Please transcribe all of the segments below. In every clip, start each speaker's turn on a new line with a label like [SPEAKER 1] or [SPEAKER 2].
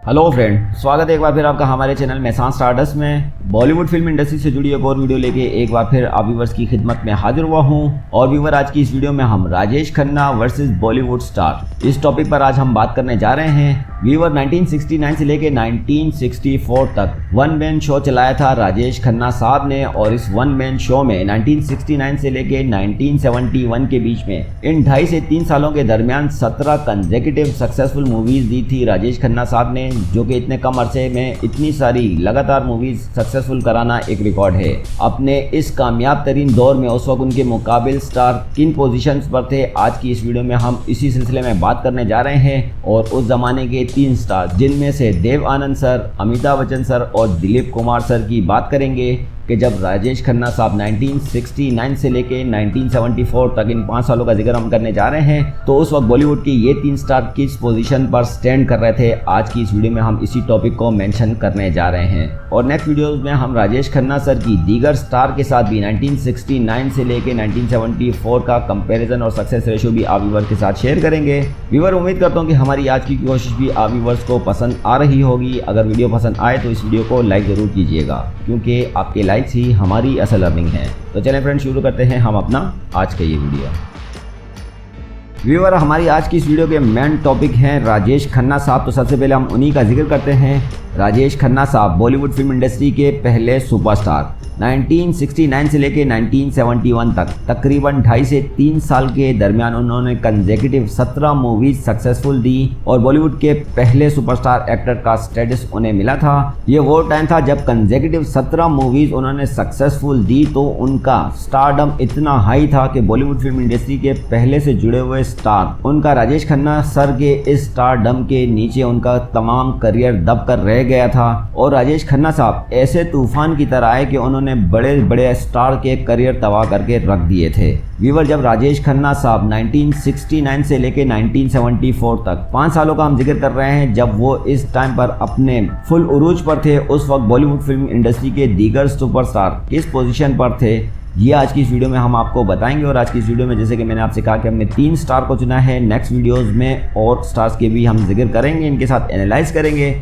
[SPEAKER 1] Hello friend, स्वागत है एक बार फिर आपका हमारे चैनल मेहसान स्टारडस्ट में। बॉलीवुड फिल्म इंडस्ट्री से जुड़ी एक और वीडियो लेके एक बार फिर आप व्यूअर्स की खिदमत में हाजिर हुआ हूं। और व्यूअर, आज की इस वीडियो में हम राजेश खन्ना वर्सेस बॉलीवुड स्टार इस टॉपिक पर आज हम बात करने जा रहे हैं। व्यूअर, 1969 से लेके 1964 तक वन मैन शो चलाया था राजेश खन्ना साहब ने। और इस वन मैन शो में 1969 से लेके 1971 के बीच में इन 2.5 से 3 सालों के दरमियान 17 कंसेक्यूटिव सक्सेसफुल मूवीज दी थी राजेश खन्ना साहब ने, जो कि इतने कम अरसे में इतनी सारी लगातार मूवीज सक्सेसफुल कराना एक रिकॉर्ड है। अपने इस कामयाब तरीन दौर में उस वक्त उनके मुकाबिल स्टार किन पोजीशंस पर थे, आज की इस वीडियो में हम इसी सिलसिले में बात करने जा रहे हैं। और उस जमाने के 3 स्टार, जिनमें से देव आनंद सर, अमिताभ बच्चन सर और दिलीप कुमार सर की बात करेंगे कि जब राजेश खन्ना साहब 1969 से लेके 1974 तक इन 5 सालों का जिक्र हम करने जा रहे हैं, तो उस वक्त बॉलीवुड के ये 3 स्टार किस पोजीशन पर स्टैंड कर रहे थे, आज की इस वीडियो में हम इसी टॉपिक को मेंशन करने जा रहे हैं। और नेक्स्ट वीडियोस में हम राजेश खन्ना सर की दीगर स्टार के साथ भी 1969 से लेके 1974 का कंपैरिजन और सक्सेस रेशियो भी आप व्यूअर्स के साथ शेयर करेंगे। व्यूअर, उम्मीद करता हूँ कि हमारी आज की कोशिश भी आप व्यूअर्स को पसंद आ रही होगी। अगर वीडियो पसंद आए तो इस वीडियो को लाइक जरूर कीजिएगा, क्योंकि आपके लाइक्स ही हमारी असल अर्निंग है। तो चलें फ्रेंड, शुरू करते हैं हम अपना आज का ये वीडियो। व्यूअर, हमारी आज की इस वीडियो के मेन टॉपिक हैं राजेश खन्ना साहब। तो सबसे पहले हम उन्हीं का जिक्र करते हैं। राजेश खन्ना साहब बॉलीवुड फिल्म इंडस्ट्री के पहले सुपरस्टार। 1969 से लेके 1971 तक तकरीबन 2.5 से 3 साल के दरमियान उन्होंने कंसेक्यूटिव 17 मूवीज सक्सेसफुल दी और बॉलीवुड के पहले सुपरस्टार एक्टर का स्टेटस उन्हें मिला था। ये वो टाइम था जब कंसेक्यूटिव 17 मूवीज उन्होंने सक्सेसफुल दी, तो उनका स्टारडम इतना हाई था कि बॉलीवुड फिल्म इंडस्ट्री के पहले से जुड़े हुए स्टार उनका राजेश खन्ना सर के इस स्टारडम के नीचे उनका तमाम करियर दब कर रह गया था। और राजेश खन्ना साहब ऐसे तूफान की तरह आए कि उन्होंने बड़े बड़े स्टार के करियर तबाह करके रख दिए थे। व्यूअर, जब राजेश खन्ना साहब 1969 से लेके 1974 तक 5 सालों का हम जिक्र कर रहे हैं, जब वो इस टाइम पर अपने फुल उरूज पर थे, उस वक्त बॉलीवुड फिल्म इंडस्ट्री के दीगर सुपरस्टार किस पोजीशन पर थे, ये आज की इस वीडियो में हम आपको बताएंगे। और आज की इस वीडियो में, जैसे कि मैंने आपसे कहा कि हमने 3 स्टार को चुना है, नेक्स्ट वीडियोस में और स्टार्स के भी हम जिक्र करेंगे, इनके साथ एनालाइज करेंगे।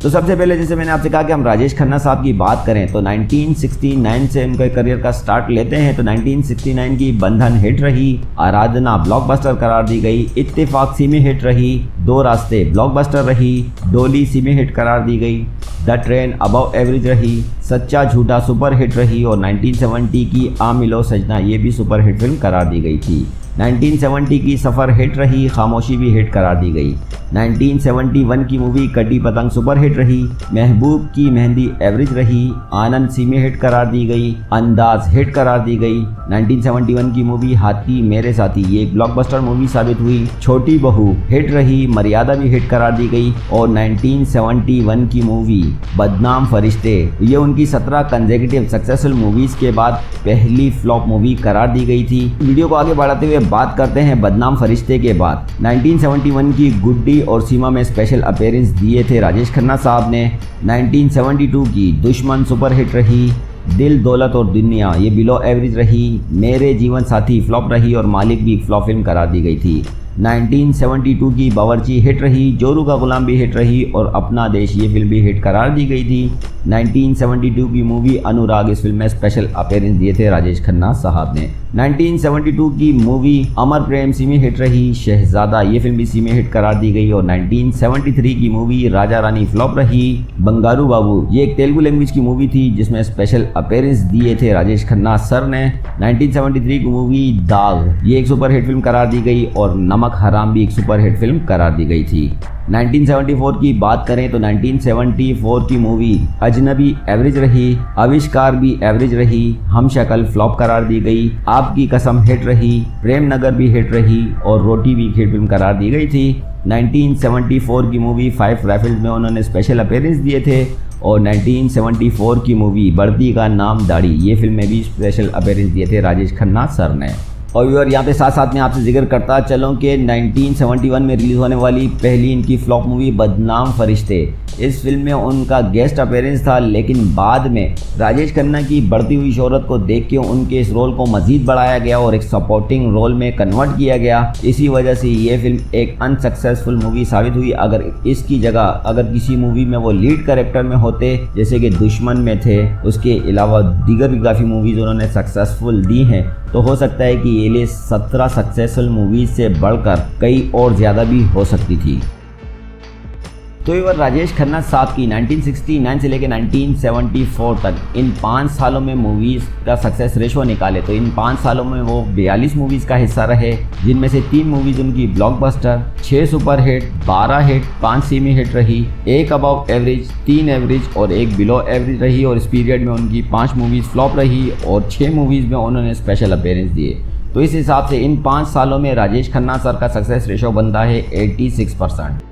[SPEAKER 1] तो सबसे पहले, जैसे मैंने आपसे कहा कि हम राजेश खन्ना साहब की बात करें तो 1969 से उनके करियर का स्टार्ट लेते हैं। तो 1969 की बंधन हिट रही, आराधना ब्लॉकबस्टर करार दी गई, इत्तेफाक सीमी हिट रही, दो रास्ते ब्लॉकबस्टर रही, डोली सीमी हिट करार दी गई, द ट्रेन अबव एवरेज रही, सच्चा झूठा सुपर हिट रही और 1970 की आ मिलो सजना ये भी सुपर हिट फिल्म करार दी गई थी। 1970 की सफ़र हिट रही, खामोशी भी हिट करार दी गई। 1971 की मूवी कटी पतंग सुपर हिट रही, महबूब की मेहंदी एवरेज रही, आनंद सीमे हिट करार दी गई, अंदाज हिट करार दी गई। 1971 की मूवी हाथी मेरे साथी ये एक ब्लॉकबस्टर मूवी साबित हुई, छोटी बहू हिट रही, मर्यादा भी हिट करार दी गई। और 1971 की मूवी बदनाम फरिश्ते ये उनकी 17 कंसेक्यूटिव सक्सेसफुल मूवीज के बाद पहली फ्लॉप मूवी करार दी गई थी। वीडियो को आगे बढ़ाते हुए बात करते हैं बदनाम फरिश्ते के बाद। 1971 की गुड्डी और सीमा में स्पेशल अपीयरेंस दिए थे राजेश खन्ना साहब ने। 1972 की दुश्मन सुपर हिट रही, दिल दौलत और दुनिया ये बिलो एवरेज रही, मेरे जीवन साथी फ्लॉप रही और मालिक भी फ्लॉप फिल्म करार दी गई थी। 1972 की बावर्ची हिट रही, जोरू का गुलाम भी हिट रही और अपना देश ये फिल्म भी हिट करार दी गई थी। 1972 की मूवी अनुराग इस फिल्म में स्पेशल अपीयरेंस दिए थे राजेश खन्ना साहब ने। 1972 की मूवी अमर प्रेम सीमे हिट रही, शहजादा ये फिल्म भी सीमे हिट करार दी गई। और 1973 की मूवी राजा रानी फ्लॉप रही, बंगारू बाबू ये एक तेलुगु लैंग्वेज की मूवी थी जिसमें स्पेशल अपीयरेंस दिए थे राजेश खन्ना सर ने। 1973 की मूवी दाग ये एक सुपर हिट फिल्म करार दी गई और नमक हराम भी एक सुपर हिट फिल्म करार दी गई थी। 1974 की बात करें तो 1974 की मूवी अजनबी एवरेज रही, आविष्कार भी एवरेज रही, हम शक्ल फ्लॉप करार दी गई, आपकी कसम हिट रही, प्रेम नगर भी हिट रही और रोटी भी हिट फिल्म करार दी गई थी। 1974 की मूवी 5 राइफल्स में उन्होंने स्पेशल अपीयरेंस दिए थे। और 1974 की मूवी बढ़ती का नाम दाढ़ी ये फिल्म में भी स्पेशल अपीयरेंस दिए थे राजेश खन्ना सर ने। और व्यूअर, यहाँ पे साथ साथ में आपसे जिक्र करता चलूँ कि 1971 में रिलीज़ होने वाली पहली इनकी फ्लॉप मूवी बदनाम फरिश्ते इस फिल्म में उनका गेस्ट अपीयरेंस था, लेकिन बाद में राजेश खन्ना की बढ़ती हुई शोहरत को देख के उनके इस रोल को मजीद बढ़ाया गया और एक सपोर्टिंग रोल में कन्वर्ट किया गया। इसी वजह से ये फिल्म एक अनसक्सेसफुल मूवी साबित हुई। अगर इसकी जगह अगर किसी मूवी में वो लीड कैरेक्टर में होते, जैसे कि दुश्मन में थे, उसके अलावा दीगर भी काफ़ी मूवीज़ उन्होंने सक्सेसफुल दी हैं, तो हो सकता है कि ये 17 सक्सेसफुल मूवीज़ से बढ़कर कई और ज़्यादा भी हो सकती थी। तो ये राजेश खन्ना साहब की 1969 से लेकर 1974 तक इन 5 सालों में मूवीज़ का सक्सेस रेशो निकाले तो इन 5 सालों में वो 42 मूवीज़ का हिस्सा रहे, जिनमें से 3 मूवीज़ उनकी blockbuster, 6 super hit, 12 hit, 5 semi hit रही, 1 अबव एवरेज, 3 एवरेज और 1 बिलो एवरेज रही। और इस पीरियड में उनकी 5 मूवीज़ फ्लॉप रही और 6 मूवीज़ में उन्होंने स्पेशल अपीयरेंस दिए। तो इस हिसाब से इन 5 सालों में राजेश खन्ना सर का सक्सेस रेशो बनता है 86%।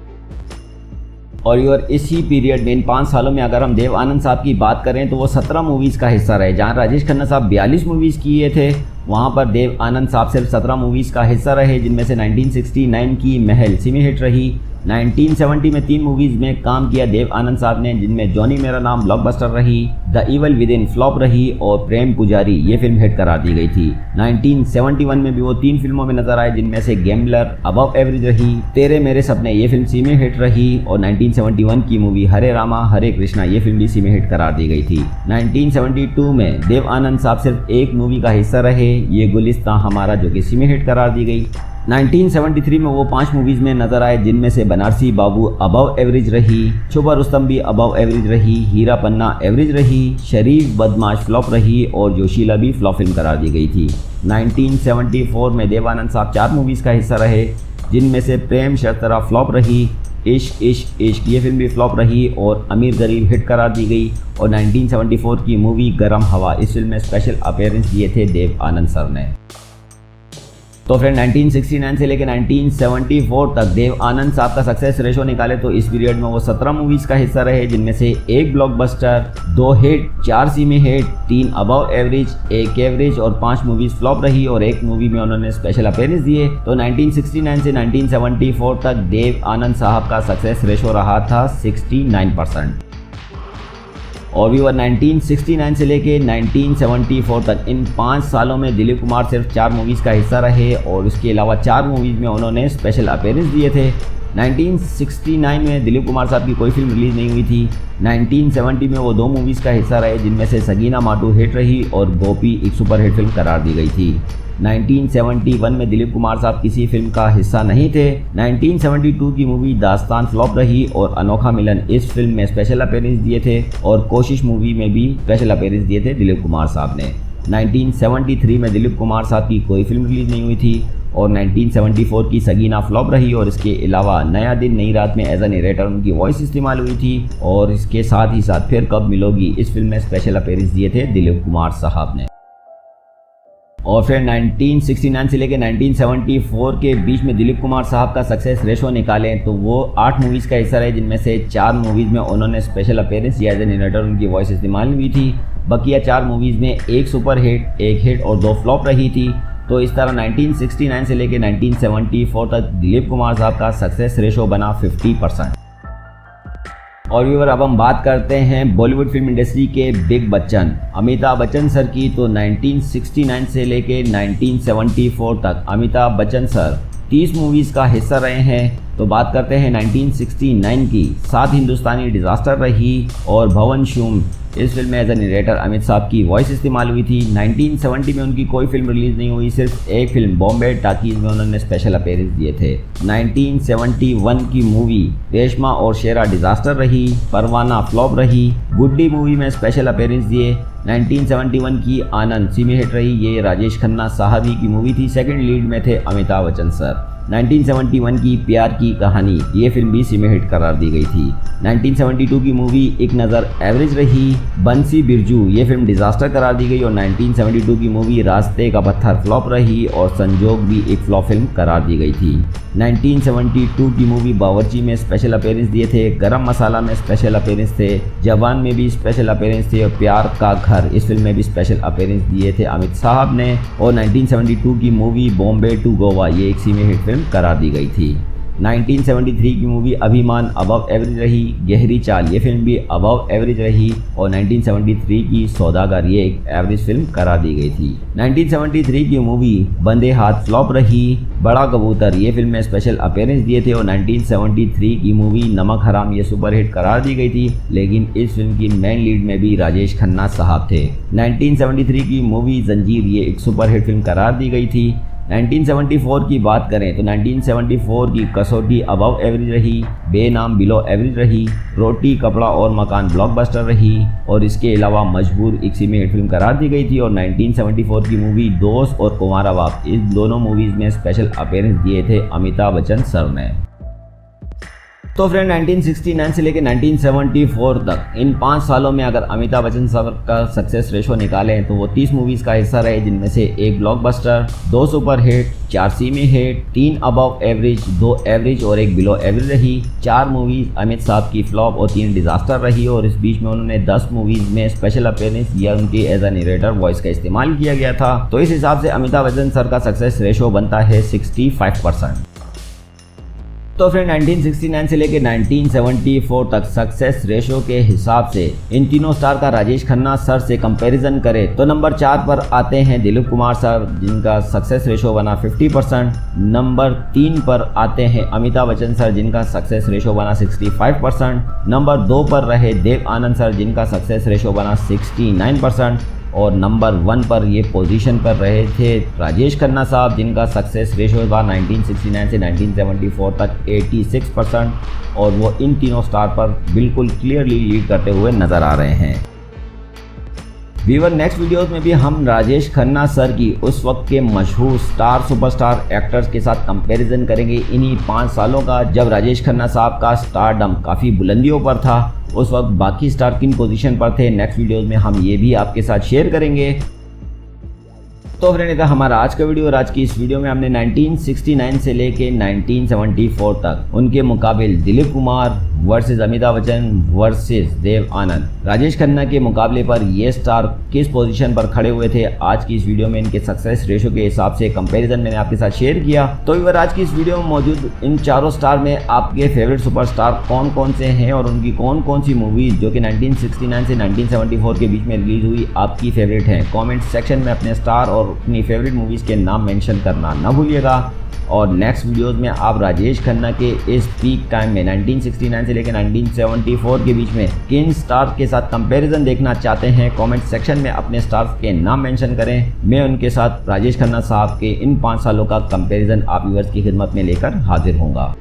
[SPEAKER 1] और इसी पीरियड में इन 5 सालों में अगर हम देव आनंद साहब की बात करें तो वो 17 मूवीज़ का हिस्सा रहे। जहां राजेश खन्ना साहब 42 मूवीज़ किए थे, वहां पर देव आनंद साहब सिर्फ 17 मूवीज़ का हिस्सा रहे, जिनमें से 1969 की महल सेमी हिट रही। 1970 में 3 मूवीज़ में काम किया देव आनंद साहब ने, जिनमें जॉनी मेरा नाम ब्लॉकबस्टर रही, the evil with in flop रही और प्रेम पुजारी ये फिल्म हिट करार दी गई थी। 1971 में भी वो 3 फिल्मों में नजर आए, जिनमें से गैम्बलर अबव एवरेज रही, तेरे मेरे सपने ये फिल्म सीमे हिट रही और 1971 की मूवी हरे रामा हरे कृष्णा ये फिल्म भी सीमे हिट करार दी गई थी। 1972 में देव आनंद साहब सिर्फ एक मूवी का हिस्सा रहे, ये गुलिस्तां हमारा, जो कि सीमे हिट करार दी गई। 1973 में वो 5 मूवीज़ में नजर आए, जिनमें से बनारसी बाबू अबव एवरेज रही, छुपा रुस्तम भी अबव एवरेज रही, हीरा पन्ना एवरेज रही, शरीफ बदमाश फ्लॉप रही और जोशीला भी फ्लॉप फिल्म करार दी गई थी। 1974 में देवानंद साहब 4 मूवीज़ का हिस्सा रहे, जिनमें से प्रेम शर्तरा फ्लॉप रही, इश्क इश्क इश्क ये फिल्म भी फ्लॉप रही और अमीर गरीब हिट करार दी गई। और 1974 की मूवी गरम हवा, इस फिल्म में स्पेशल अपीयरेंस दिए थे देव आनंद सर ने। तो फ्रेंड 1969 से लेकर 1974 तक देव आनंद साहब का सक्सेस रेशो निकाले तो इस पीरियड में वो 17 मूवीज़ का हिस्सा रहे, जिनमें से 1 blockbuster, 2 hit, 4 semi hit, 3 above average, 1 average और 5 मूवीज़ फ्लॉप रही और 1 मूवी में उन्होंने स्पेशल अपीयरेंस दिए। तो 1969 से 1974 तक देव आनंद साहब का सक्सेस रेशो रहा था 69%। और भी 1969 से लेके 1974 तक इन 5 सालों में दिलीप कुमार सिर्फ 4 मूवीज़ का हिस्सा रहे और उसके अलावा 4 मूवीज़ में उन्होंने स्पेशल अपीयरेंस दिए थे। 1969 में दिलीप कुमार साहब की कोई फिल्म रिलीज़ नहीं हुई थी। 1970 में वो 2 मूवीज़ का हिस्सा रहे, जिनमें से सगीना माटू हिट रही और गोपी एक सुपर हिट फिल्म करार दी गई थी। 1971 में दिलीप कुमार साहब किसी फिल्म का हिस्सा नहीं थे। 1972 की मूवी दास्तान फ्लॉप रही और अनोखा मिलन इस फिल्म में स्पेशल अपीयरेंस दिए थे और कोशिश मूवी में भी स्पेशल अपीयरेंस दिए थे दिलीप कुमार साहब ने। 1973 में दिलीप कुमार साहब की कोई फिल्म रिलीज़ नहीं हुई थी और 1974 की सगीना फ्लॉप रही और इसके अलावा नया दिन नई रात में एज अ नरेटर उनकी वॉइस इस्तेमाल हुई थी और इसके साथ ही साथ फिर कब मिलोगी इस फिल्म में स्पेशल अपीयरेंस दिए थे दिलीप कुमार साहब ने। और फिर 1969 से लेकर 1974 के बीच में दिलीप कुमार साहब का सक्सेस रेशो निकालें तो वो 8 मूवीज़ का हिस्सा रहे, जिनमें से 4 मूवीज़ में उन्होंने स्पेशल अपीयरेंस दिया, एज ए नरेटर उनकी वॉइस इस्तेमाल हुई थी। बकिया 4 मूवीज़ में 1 सुपर हिट, 1 हिट और 2 फ्लॉप रही थी। तो इस तरह 1969 से लेकर 1974 तक दिलीप कुमार साहब का सक्सेस रेशो बना 50%। और व्यूअर अब हम बात करते हैं बॉलीवुड फिल्म इंडस्ट्री के बिग बच्चन अमिताभ बच्चन सर की। तो 1969 से लेके 1974 तक अमिताभ बच्चन सर 30 मूवीज़ का हिस्सा रहे हैं। तो बात करते हैं 1969 की, 7 हिंदुस्तानी डिज़ास्टर रही और भवन शूम इस फिल्म में एज ए नरेटर अमित साहब की वॉइस इस्तेमाल हुई थी। 1970 में उनकी कोई फिल्म रिलीज़ नहीं हुई, सिर्फ एक फिल्म बॉम्बे टाकीज़ में उन्होंने स्पेशल अपीयरेंस दिए थे। 1971 की मूवी रेशमा और शेरा डिज़ास्टर रही, परवाना फ्लॉप रही, गुड्डी मूवी में स्पेशल अपीयरेंस दिए। 1971 की आनंद सीमी हिट रही, ये राजेश खन्ना साहबी की मूवी थी, सेकंड लीड में थे अमिताभ बच्चन सर। 1971 की प्यार की कहानी ये फिल्म भी सीमे हिट करार दी गई थी। 1972 की मूवी एक नज़र एवरेज रही, बंसी बिरजू ये फिल्म डिज़ास्टर करार दी गई और 1972 की मूवी रास्ते का पत्थर फ्लॉप रही और संजोग भी एक फ्लॉप फिल्म करार दी गई थी। 1972 की मूवी बावर्ची में स्पेशल अपीयरेंस दिए थे, गरम मसाला में स्पेशल अपीयरेंस थे, जवान में भी स्पेशल अपीयरेंस थे और प्यार का घर इस फिल्म में भी स्पेशल अपीयरेंस दिए थे अमित साहब ने। और 1972 की मूवी बॉम्बे टू गोवा ये एक सीमे हिट फिल्म करार दी गई थी। 1973 की मूवी अभिमान अबव एवरेज रही। गहरी चाल ये फिल्म भी अबव एवरेज रही और 1973 की सौदागर ये एक एवरेज फिल्म करार दी गई थी। 1973 की मूवी बंदे हाथ फ्लॉप रही। बड़ा कबूतर ये फिल्म में स्पेशल अपीयरेंस दिए थे और 1973 की मूवी नमक हराम ये सुपरहिट करार दी गई थी, लेकिन इस फिल्म की मेन लीड में भी राजेश खन्ना साहब थे। 1973 की मूवी जंजीर ये एक सुपरहिट फिल्म करार दी गई थी। 1974 की बात करें तो 1974 की कसौटी अबव एवरेज रही। बेनाम बिलो एवरेज रही। रोटी कपड़ा और मकान ब्लॉकबस्टर रही और इसके अलावा मजबूर एक हिट फिल्म करार दी गई थी। और 1974 की मूवी दोस्त और कुंवारा बाप इस दोनों मूवीज़ में स्पेशल अपीयरेंस दिए थे अमिताभ बच्चन सर ने। तो फ्रेंड 1969 से लेकर 1974 तक इन 5 सालों में अगर अमिताभ बच्चन सर का सक्सेस रेशो निकालें तो वो 30 मूवीज़ का हिस्सा रहे, जिनमें से 1 blockbuster, 2 super hit, 4 semi hit, 3 above average, 2 average और 1 बिलो एवरेज रही। 4 मूवीज़ अमित साहब की फ्लॉप और 3 डिजास्टर रही और इस बीच में उन्होंने 10 मूवीज़ में स्पेशल अपीयरेंस या उनकी एज अ नरेटर वॉइस का इस्तेमाल किया गया था। तो इस हिसाब से अमिताभ बच्चन सर का सक्सेस रेशो बनता है 65%। तो फ्रेंड 1969 से लेकर 1974 तक सक्सेस रेशो के हिसाब से इन तीनों स्टार का राजेश खन्ना सर से कंपैरिजन करें तो नंबर 4 पर आते हैं दिलीप कुमार सर, जिनका सक्सेस रेशो बना 50%। नंबर 3 पर आते हैं अमिताभ बच्चन सर, जिनका सक्सेस रेशो बना 65%। नंबर 2 पर रहे देव आनंद सर, जिनका सक्सेस रेशो बना 69%। और नंबर 1 पर ये पोजीशन पर रहे थे राजेश खन्ना साहब, जिनका सक्सेस रेशो था 1969 से 1974 तक 86% और वो इन तीनों स्टार पर बिल्कुल क्लियरली लीड करते हुए नज़र आ रहे हैं। व्यूअर नेक्स्ट वीडियोस में भी हम राजेश खन्ना सर की उस वक्त के मशहूर स्टार सुपरस्टार एक्टर्स के साथ कंपैरिजन करेंगे इन्हीं 5 सालों का, जब राजेश खन्ना साहब का स्टारडम काफ़ी बुलंदियों पर था। उस वक्त बाकी स्टार किन पोजीशन पर थे, नेक्स्ट वीडियोस में हम ये भी आपके साथ शेयर करेंगे। तो फ्रेंड था हमारा आज का वीडियो और आज की इस वीडियो में हमने 1969 से लेके 1974 तक उनके मुकाबले दिलीप कुमार वर्सेस अमिताभ बच्चन वर्सेस देव आनंद, राजेश खन्ना के मुकाबले पर ये स्टार किस पोजीशन पर खड़े हुए थे, आज की इस वीडियो में इनके सक्सेस रेशो के हिसाब से कंपैरिजन मैंने आपके साथ शेयर किया। तो अगर आज की इस वीडियो में मौजूद इन चारों स्टार में आपके फेवरेट सुपरस्टार कौन कौन से हैं और उनकी कौन कौन सी मूवीज जो कि 1969 से 1974 के बीच में रिलीज हुई आपकी फेवरेट हैं, कमेंट सेक्शन में अपने स्टार और अपनी फेवरेट मूवीज़ के नाम मेंशन करना ना भूलिएगा। और नेक्स्ट वीडियोस में आप राजेश खन्ना के इस पीक टाइम में 1969 से लेकर 1974 के बीच में किन स्टार के साथ कंपैरिजन देखना चाहते हैं, कमेंट सेक्शन में अपने स्टार्स के नाम मेंशन करें। मैं उनके साथ राजेश खन्ना साहब के इन 5 सालों का कंपैरिजन आप व्यूअर्स की खिदमत में लेकर हाजिर होऊंगा।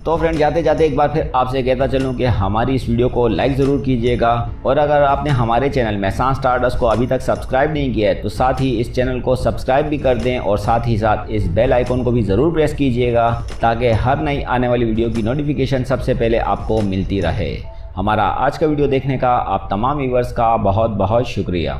[SPEAKER 1] तो फ्रेंड जाते जाते एक बार फिर आपसे कहता चलूं कि हमारी इस वीडियो को लाइक ज़रूर कीजिएगा और अगर आपने हमारे चैनल मेहसान स्टारडस्ट को अभी तक सब्सक्राइब नहीं किया है तो साथ ही इस चैनल को सब्सक्राइब भी कर दें और साथ ही साथ इस बेल आइकन को भी ज़रूर प्रेस कीजिएगा ताकि हर नई आने वाली वीडियो की नोटिफिकेशन सबसे पहले आपको मिलती रहे। हमारा आज का वीडियो देखने का आप तमाम व्यूअर्स का बहुत बहुत शुक्रिया।